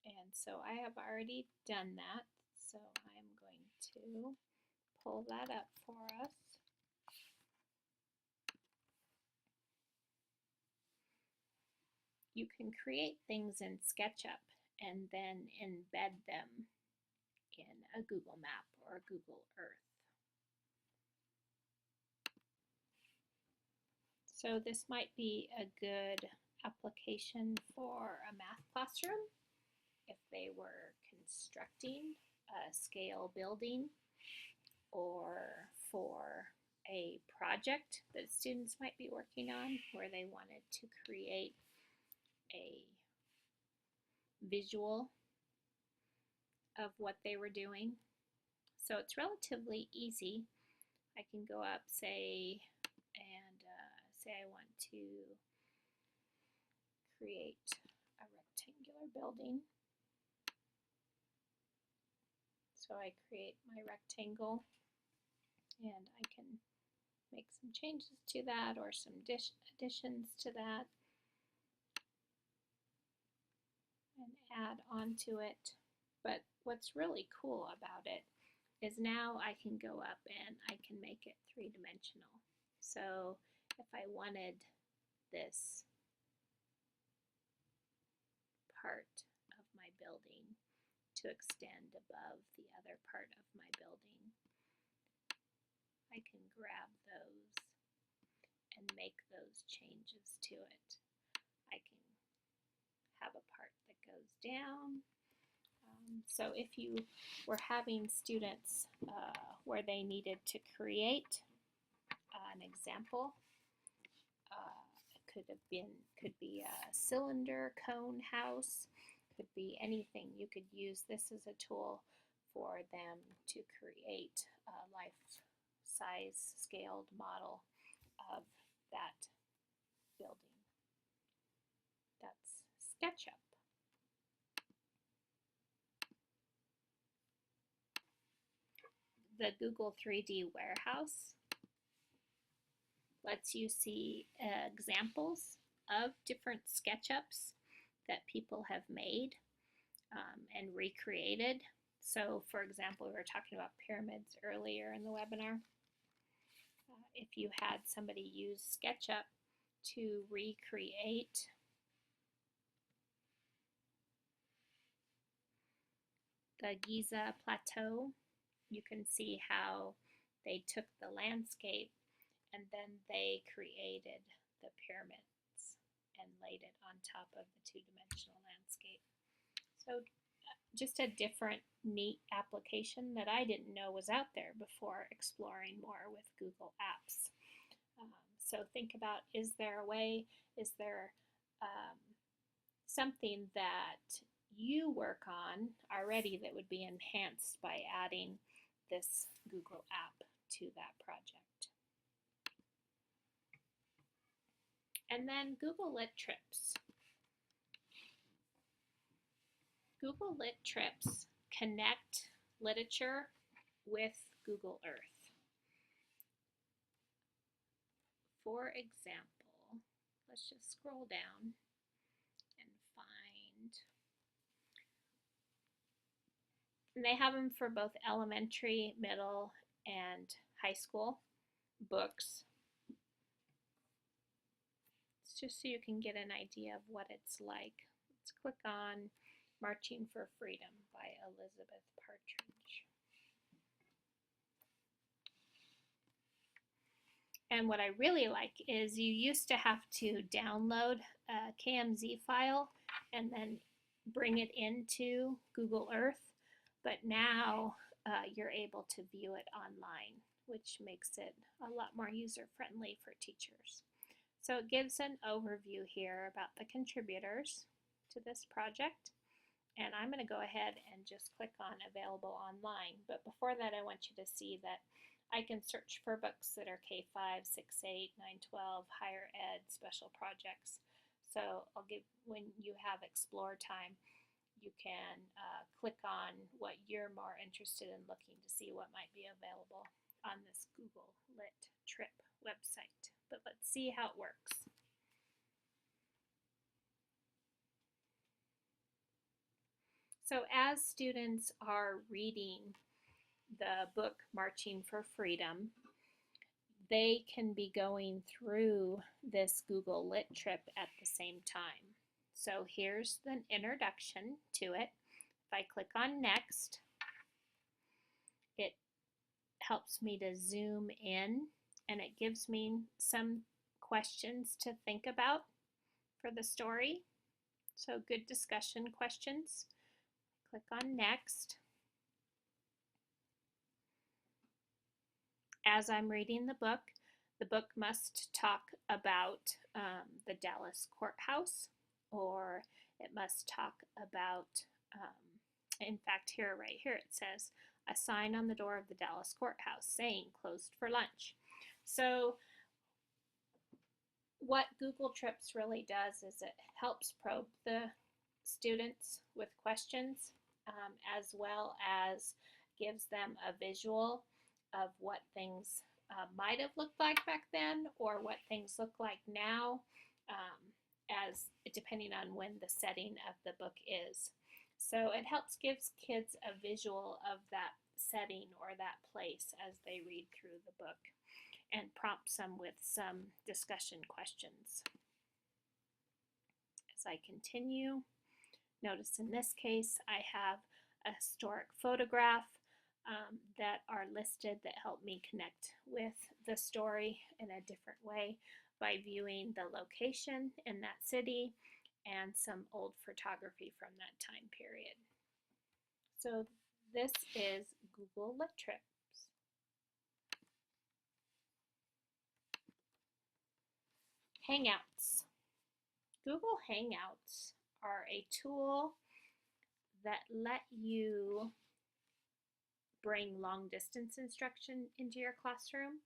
And so I have already done that. So I'm going to pull that up for us. You can create things in SketchUp and then embed them in a Google Map or Google Earth. So this might be a good application for a math classroom if they were constructing a scale building, or for a project that students might be working on where they wanted to create a visual of what they were doing. So it's relatively easy. I can go up, say, and say I want to create a rectangular building. So I create my rectangle, and I can make some changes to that or some additions to that and add on to it. But what's really cool about it is now I can go up and I can make it three-dimensional. So if I wanted this part of my building to extend above the other part of my building, I can grab those and make those changes to it. I can have a part that goes down. So if you were having students where they needed to create an example, it could be a cylinder, cone house, could be anything. You could use this as a tool for them to create a life-size scaled model of that building. That's SketchUp. The Google 3D Warehouse lets you see examples of different SketchUps that people have made and recreated. So for example, we were talking about pyramids earlier in the webinar. If you had somebody use SketchUp to recreate the Giza Plateau you can see how they took the landscape and then they created the pyramids and laid it on top of the two-dimensional landscape. So just a different neat application that I didn't know was out there before exploring more with Google Apps. So think about, is there a way, is there something that you work on already that would be enhanced by adding this Google app to that project? And then Google Lit Trips. Google Lit Trips connect literature with Google Earth. For example, let's just scroll down and find, and they have them for both elementary, middle, and high school books. It's just so you can get an idea of what it's like. Let's click on Marching for Freedom by Elizabeth Partridge. And what I really like is you used to have to download a KMZ file and then bring it into Google Earth, but now you're able to view it online, which makes it a lot more user-friendly for teachers. So it gives an overview here about the contributors to this project. And I'm going to go ahead and just click on Available Online. But before that, I want you to see that I can search for books that are K-5, 6-8, 9-12, higher ed, special projects. So I'll give, when you have Explore time, you can click on what you're more interested in looking to see what might be available on this Google Lit Trip website. But let's see how it works. So as students are reading the book Marching for Freedom, they can be going through this Google Lit Trip at the same time. So here's the introduction to it. If I click on Next, it helps me to zoom in and it gives me some questions to think about for the story. So good discussion questions. Click on Next. As I'm reading the book must talk about the Dallas courthouse, or it must talk about, in fact, right here it says, a sign on the door of the Dallas courthouse saying closed for lunch. So what Google Trips really does is it helps probe the students with questions, as well as gives them a visual of what things might have looked like back then or what things look like now, as depending on when the setting of the book is. So it helps gives kids a visual of that setting or that place as they read through the book and prompts them with some discussion questions. As I continue, notice in this case I have a historic photograph that are listed that help me connect with the story in a different way by viewing the location in that city and some old photography from that time period. So this is Google Lit Trips. Hangouts. Google Hangouts are a tool that let you bring long distance instruction into your classroom.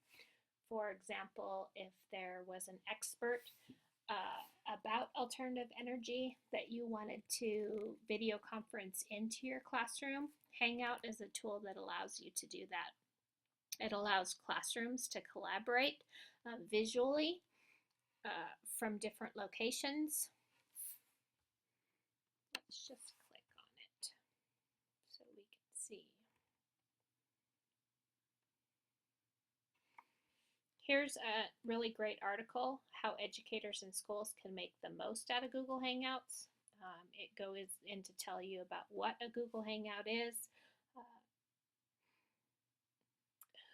For example, if there was an expert about alternative energy that you wanted to video conference into your classroom, Hangout is a tool that allows you to do that. It allows classrooms to collaborate visually from different locations. Let's just click on it so we can see. Here's a really great article, How Educators in Schools Can Make the Most Out of Google Hangouts. It goes in to tell you about what a Google Hangout is,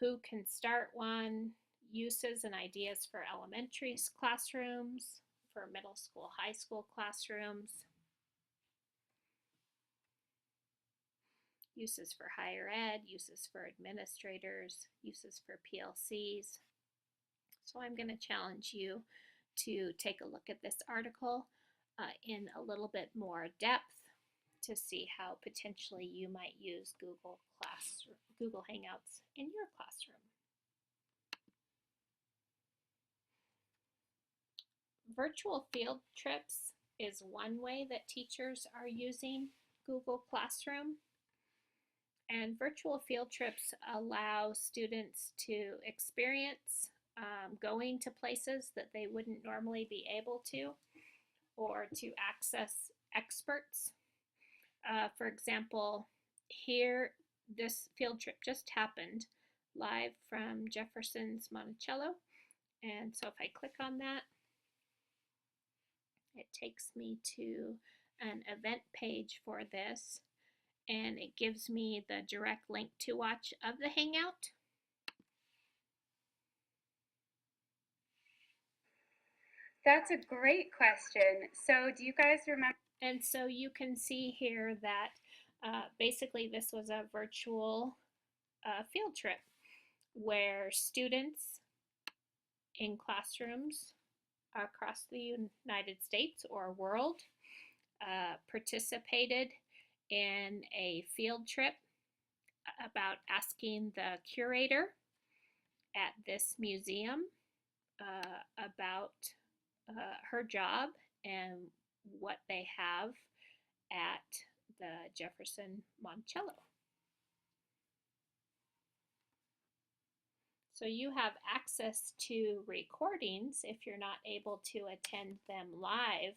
who can start one, uses and ideas for elementary classrooms, for middle school, high school classrooms, uses for higher ed, uses for administrators, uses for PLCs. So I'm going to challenge you to take a look at this article in a little bit more depth to see how potentially you might use Google Hangouts in your classroom. Virtual field trips is one way that teachers are using Google Classroom. And virtual field trips allow students to experience going to places that they wouldn't normally be able to, or to access experts. For example, here, this field trip just happened live from Jefferson's Monticello. And so if I click on that, it takes me to an event page for this, and it gives me the direct link to watch of the Hangout. That's a great question. So do you guys remember? And so you can see here that basically this was a virtual field trip where students in classrooms across the United States or world participated in a field trip about asking the curator at this museum about her job and what they have at the Jefferson Monticello. So you have access to recordings if you're not able to attend them live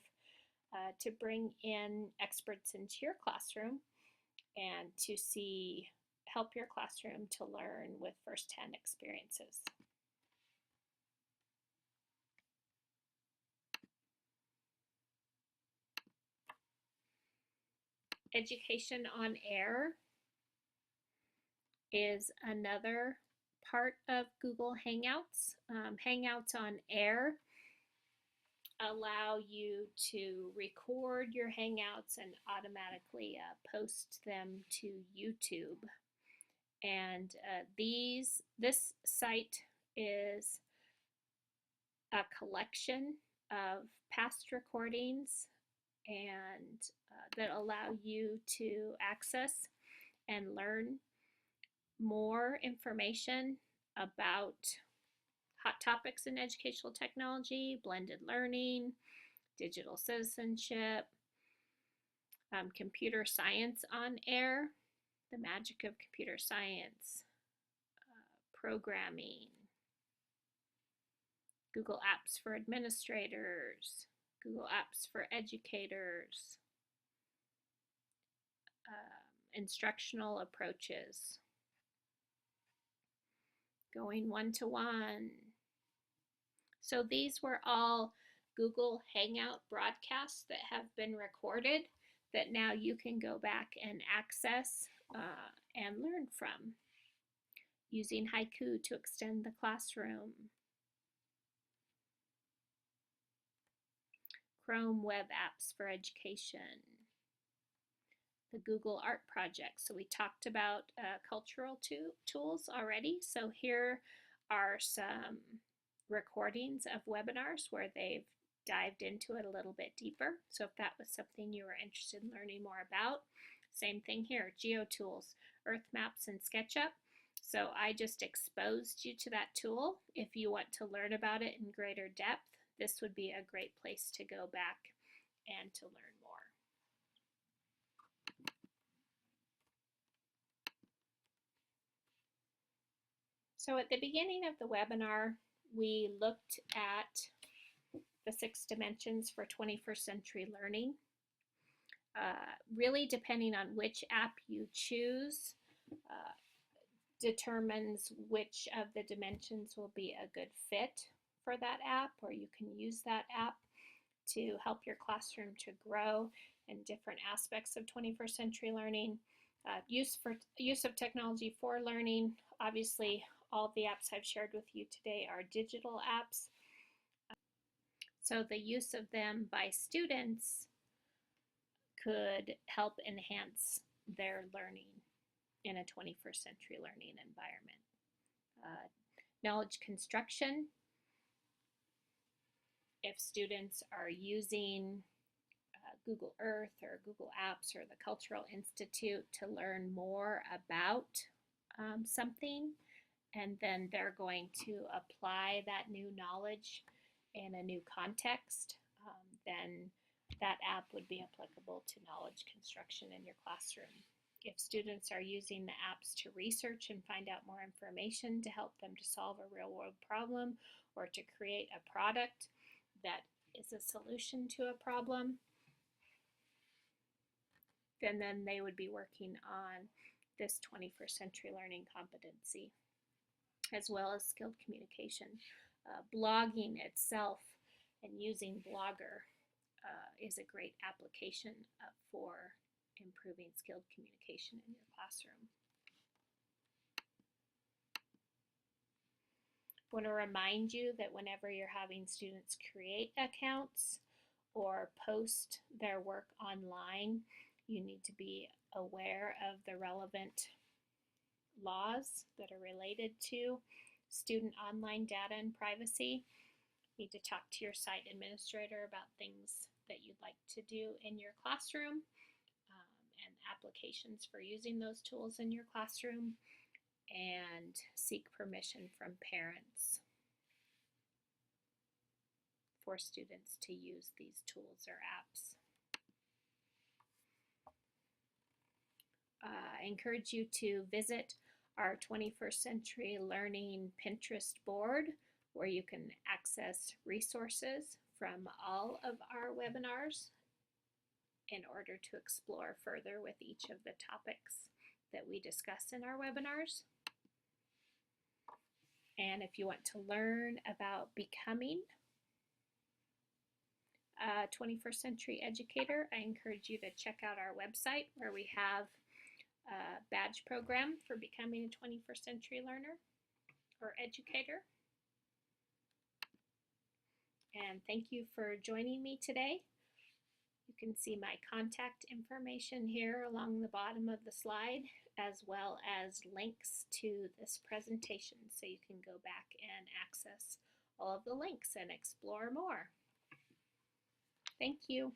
to bring in experts into your classroom and to help your classroom to learn with first-hand experiences. Education on Air is another part of Google Hangouts. Hangouts on Air allow you to record your Hangouts and automatically post them to YouTube. And this site is a collection of past recordings and that allow you to access and learn more information about hot topics in educational technology, blended learning, digital citizenship, computer science on air, the magic of computer science, programming, Google Apps for administrators, Google Apps for educators, instructional approaches, going one-to-one. So these were all Google Hangout broadcasts that have been recorded that now you can go back and access and learn from. Using Haiku to extend the classroom. Chrome web apps for education. The Google Art Project. So we talked about cultural tools already. So here are some recordings of webinars where they've dived into it a little bit deeper. So if that was something you were interested in learning more about, same thing here, GeoTools, Earth Maps, and SketchUp. So I just exposed you to that tool. If you want to learn about it in greater depth, this would be a great place to go back and to learn more. So at the beginning of the webinar, we looked at the 6 dimensions for 21st century learning. Really depending on which app you choose determines which of the dimensions will be a good fit for that app, or you can use that app to help your classroom to grow in different aspects of 21st century learning. Use of technology for learning, obviously all the apps I've shared with you today are digital apps. So the use of them by students could help enhance their learning in a 21st century learning environment. Knowledge construction, if students are using Google Earth or Google Apps or the Cultural Institute to learn more about something, and then they're going to apply that new knowledge in a new context, then that app would be applicable to knowledge construction in your classroom. If students are using the apps to research and find out more information to help them to solve a real world problem or to create a product that is a solution to a problem, then they would be working on this 21st century learning competency, as well as skilled communication. Blogging itself and using Blogger is a great application for improving skilled communication in your classroom. I want to remind you that whenever you're having students create accounts or post their work online, you need to be aware of the relevant laws that are related to student online data and privacy. You need to talk to your site administrator about things that you'd like to do in your classroom and applications for using those tools in your classroom, and seek permission from parents for students to use these tools or apps. I encourage you to visit our 21st Century Learning Pinterest board, where you can access resources from all of our webinars in order to explore further with each of the topics that we discuss in our webinars. And if you want to learn about becoming a 21st century educator, I encourage you to check out our website, where we have a badge program for becoming a 21st century learner or educator. And thank you for joining me today. You can see my contact information here along the bottom of the slide, as well as links to this presentation, so you can go back and access all of the links and explore more. Thank you.